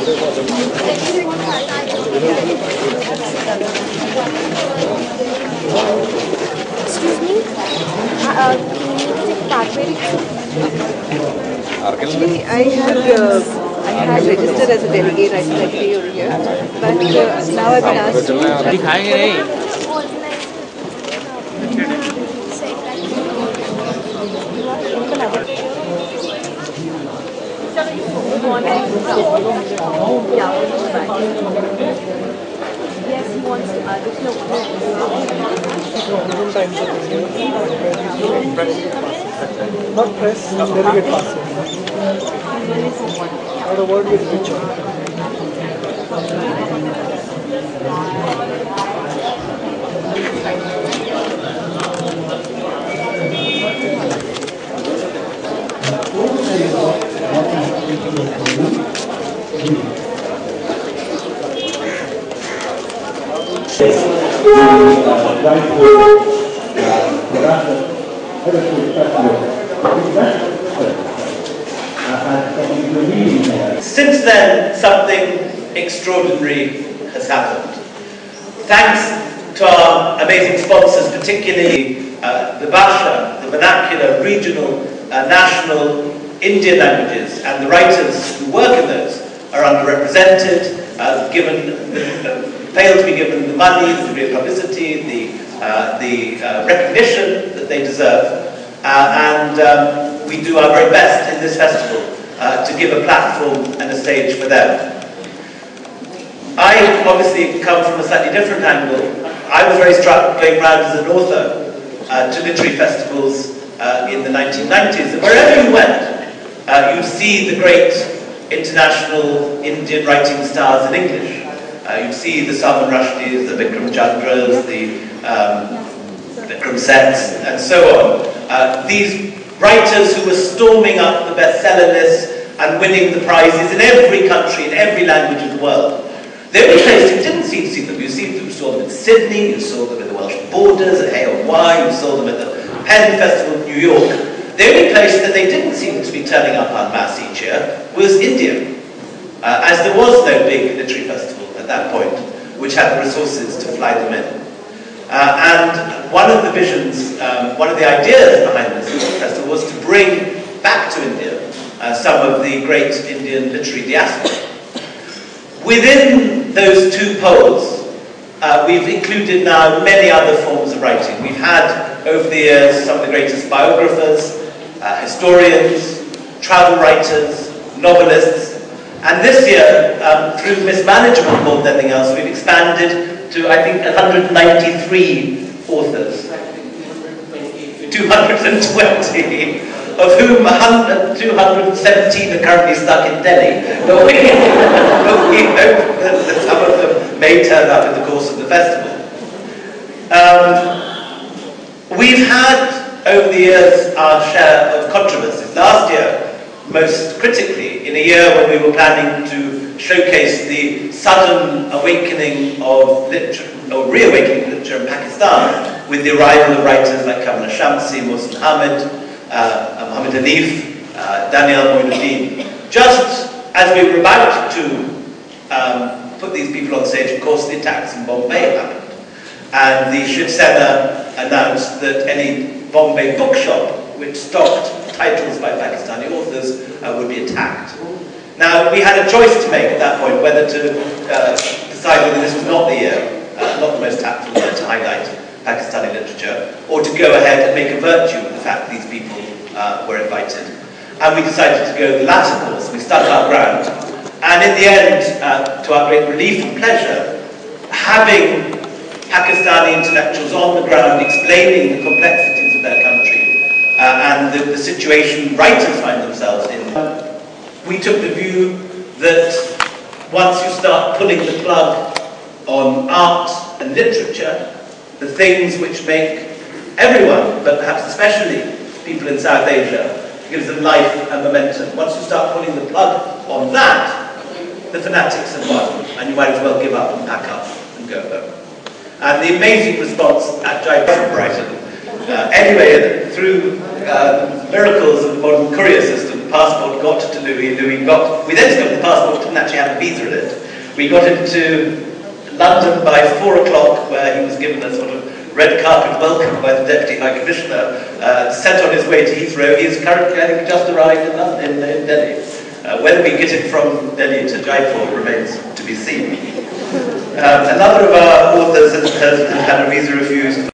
Excuse me? Actually, I had registered as a delegate right today over here, but now I've been asked to yes, he wants to not press, delegate passing. Not a word with Richard. Jaipur Since then, something extraordinary has happened. Thanks to our amazing sponsors, particularly the Bhasha, the vernacular, regional, national, Indian languages, and the writers who work in those are underrepresented, fail to be given the money, the degree of publicity, the recognition that they deserve. We do our very best in this festival to give a platform and a stage for them. I obviously come from a slightly different angle. I was very struck going around as an author to literary festivals in the 1990s. And wherever you went, you'd see the great international Indian writing stars in English. You'd see the Salman Rushdies, the Vikram Chandras, the Vikram Seths, and so on. These writers who were storming up the bestseller lists and winning the prizes in every country, in every language of the world. The only place you didn't seem to see them, you saw them in Sydney, you saw them in the Welsh Borders, at AOY, you saw them at the Penn Festival of New York. The only place that they didn't seem to be turning up en masse each year was India, as there was no big literary festival at that point, which had the resources to fly them in. And one of the visions, one of the ideas behind this festival was to bring back to India some of the great Indian literary diaspora. Within those two poles, we've included now many other forms of writing. We've had, over the years, some of the greatest biographers, historians, travel writers, novelists, and this year, through mismanagement more than anything else, we've expanded to, I think, 193 authors. 220, of whom 217 are currently stuck in Delhi. But we hope that some of them may turn up in the course of the festival. We've had, over the years, our share of controversies. Last year, most critically, in a year when we were planning to showcase the sudden awakening of literature, or reawakening of literature in Pakistan, with the arrival of writers like Kamala Shamsi, Mohsin Hamid, Muhammad Hanif, Daniel Moinuddin. Just as we were about to put these people on stage, of course, the attacks in Bombay happened. And the Shiv Sena announced that any Bombay bookshop which stocked titles by Pakistani authors would be attacked. Now, we had a choice to make at that point, whether to decide whether this was not the year, not the most tactful year to highlight Pakistani literature, or to go ahead and make a virtue of the fact that these people were invited. And we decided to go the latter course. We stuck our ground. And in the end, to our great relief and pleasure, having Pakistani intellectuals on the ground explaining the complexities of their country and the situation writers find themselves in, we took the view that once you start pulling the plug on art and literature, the things which make everyone, but perhaps especially people in South Asia, gives them life and momentum. Once you start pulling the plug on that, the fanatics have won, and you might as well give up and pack up and go home. And the amazing response at Jaipur from Brighton. Anyway, through miracles of the modern courier system, the passport got to Louis, we then discovered the passport to didn't actually have a visa in it. We got into London by 4 o'clock, where he was given a sort of red carpet welcome by the Deputy High Commissioner, sent on his way to Heathrow. He is currently, I think, just arrived in Delhi. Whether we get him from Delhi to Jaipur remains to be seen. Another of our authors has had a visa refused